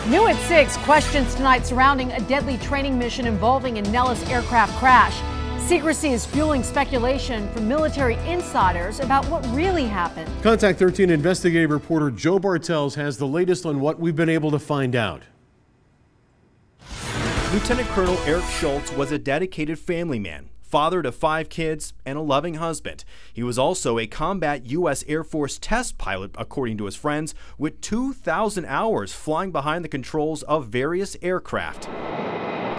New at 6, questions tonight surrounding a deadly training mission involving a Nellis aircraft crash. Secrecy is fueling speculation from military insiders about what really happened. Contact 13 investigative reporter Joe Bartels has the latest on what we've been able to find out. Lieutenant Colonel Eric Schultz was a dedicated family man, father to 5 kids, and a loving husband. He was also a combat U.S. Air Force test pilot, according to his friends, with 2,000 hours flying behind the controls of various aircraft,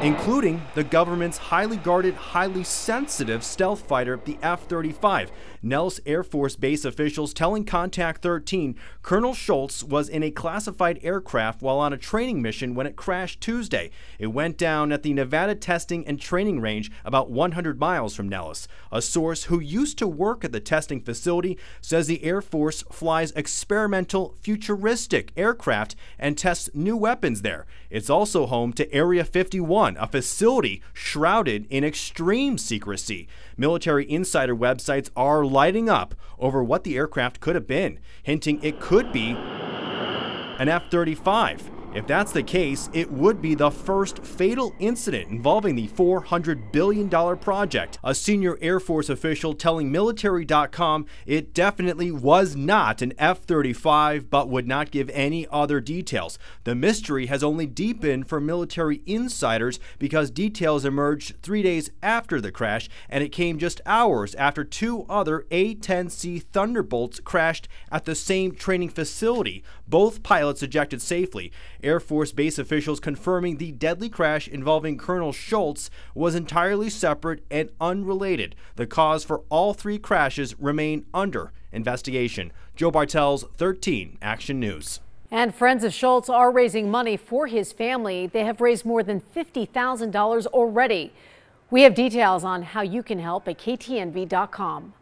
including the government's highly guarded, highly sensitive stealth fighter, the F-35. Nellis Air Force Base officials telling Contact 13 Colonel Schultz was in a classified aircraft while on a training mission when it crashed Tuesday. It went down at the Nevada Testing and Training Range about 100 miles from Nellis. A source who used to work at the testing facility says the Air Force flies experimental, futuristic aircraft and tests new weapons there. It's also home to Area 51, a facility shrouded in extreme secrecy. Military insider websites are lighting up over what the aircraft could have been, hinting it could be an F-35. If that's the case, it would be the first fatal incident involving the $400 billion project. A senior Air Force official telling Military.com it definitely was not an F-35, but would not give any other details. The mystery has only deepened for military insiders because details emerged 3 days after the crash, and it came just hours after 2 other A-10C Thunderbolts crashed at the same training facility. Both pilots ejected safely. Air Force Base officials confirming the deadly crash involving Colonel Schultz was entirely separate and unrelated. The cause for all 3 crashes remain under investigation. Joe Bartels, 13 Action News. And friends of Schultz are raising money for his family. They have raised more than $50,000 already. We have details on how you can help at ktnv.com.